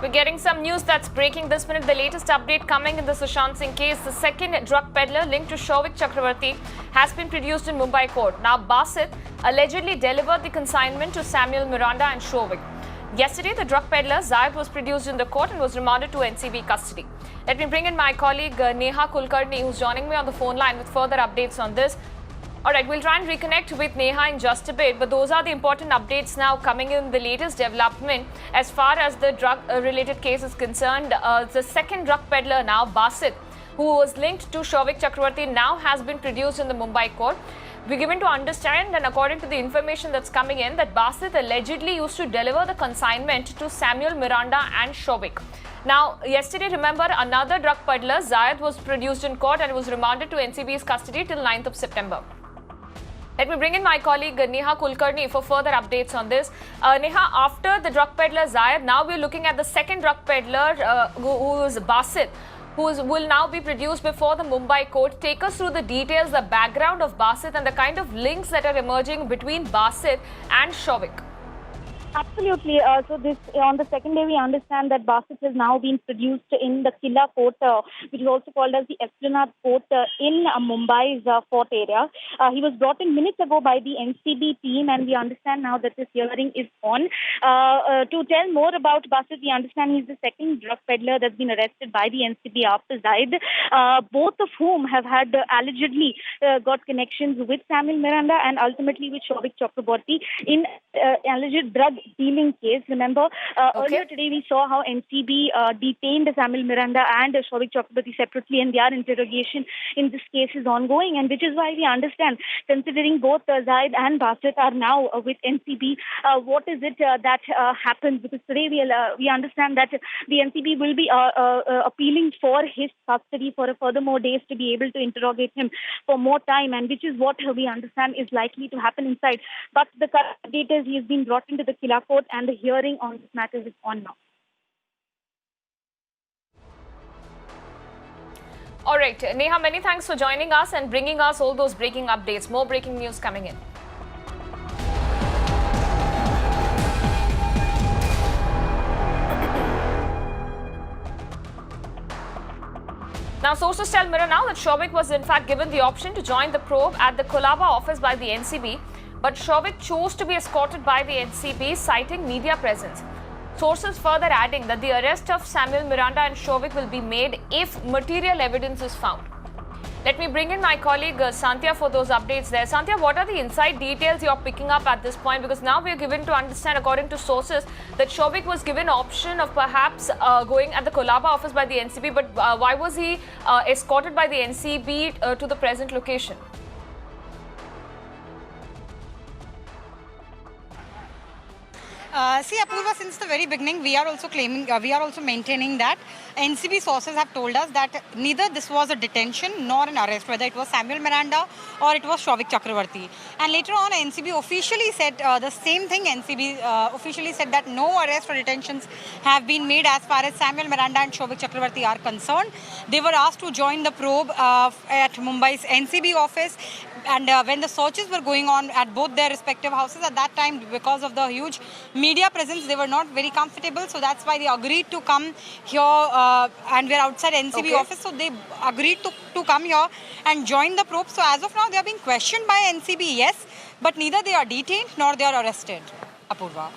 We're getting some news that's breaking this minute. The latest update coming in the Sushant Singh case. The second drug peddler linked to Souvik Chakravarti has been produced in Mumbai court. Now, Basit allegedly delivered the consignment to Samuel Miranda and Souvik. Yesterday, the drug peddler Zayed was produced in the court and was remanded to NCB custody. Let me bring in my colleague Neha Kulkarni, who's joining me on the phone line with further updates on this. All right, we'll try and reconnect with Neha in just a bit, but those are the important updates now coming in, the latest development as far as the drug-related case is concerned. The second drug peddler now, Basit, who was linked to Souvik Chakravarti, now has been produced in the Mumbai court. We're given to understand, and according to the information that's coming in, that Basit allegedly used to deliver the consignment to Samuel Miranda and Souvik. Now, yesterday, remember, another drug peddler, Zayed, was produced in court and was remanded to NCB's custody till 9th of September. Let me bring in my colleague Neha Kulkarni for further updates on this. Neha, after the drug peddler Zayed, now we're looking at the second drug peddler who is Basit, who will now be produced before the Mumbai court. Take us through the details, the background of Basit and the kind of links that are emerging between Basit and Souvik. Absolutely. So this on the second day, we understand that Basit has now been produced in the Killa court, which is also called as the Esplanade court in Mumbai's fort area. He was brought in minutes ago by the NCB team, and we understand now that this hearing is on. To tell more about Basit, we understand he's the second drug peddler that's been arrested by the NCB after Zayed, both of whom have had allegedly got connections with Samuel Miranda and ultimately with Souvik Chakraborty in alleged drug dealing case. Remember, earlier today we saw how NCB detained Samuel Miranda and Souvik Chakraborty separately, and their interrogation in this case is ongoing, and which is why we understand, considering both Zayed and Basit are now with NCB, what is it that happens? Because today we understand that the NCB will be appealing for his custody for a further more days to be able to interrogate him for more time, and which is what we understand is likely to happen inside. But the current update is he has been brought into the Killa court, and the hearing on this matter is on now. All right, Neha, many thanks for joining us and bringing us all those breaking updates. More breaking news coming in. Now, sources tell Mirror now that Souvik was in fact given the option to join the probe at the Colaba office by the NCB, but Souvik chose to be escorted by the NCB, citing media presence. Sources further adding that the arrest of Samuel Miranda and Souvik will be made if material evidence is found. Let me bring in my colleague Sandhya for those updates there. Sandhya, what are the inside details you're picking up at this point? Because now we're given to understand, according to sources, that Souvik was given option of perhaps going at the Colaba office by the NCB, but why was he escorted by the NCB to the present location? See, Apurva, since the very beginning, we are also maintaining that NCB sources have told us that neither this was a detention nor an arrest, whether it was Samuel Miranda or it was Souvik Chakravarti. And later on, NCB officially said the same thing. NCB officially said that no arrest or detentions have been made as far as Samuel Miranda and Souvik Chakravarti are concerned. They were asked to join the probe at Mumbai's NCB office. And when the searches were going on at both their respective houses at that time, because of the huge media presence, they were not very comfortable. So that's why they agreed to come here, and we're outside NCB office. So they agreed to come here and join the probe. So as of now, they are being questioned by NCB, yes, but neither they are detained nor they are arrested. Apurva.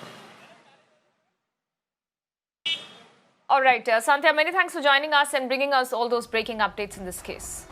All right, Sandhya, many thanks for joining us and bringing us all those breaking updates in this case.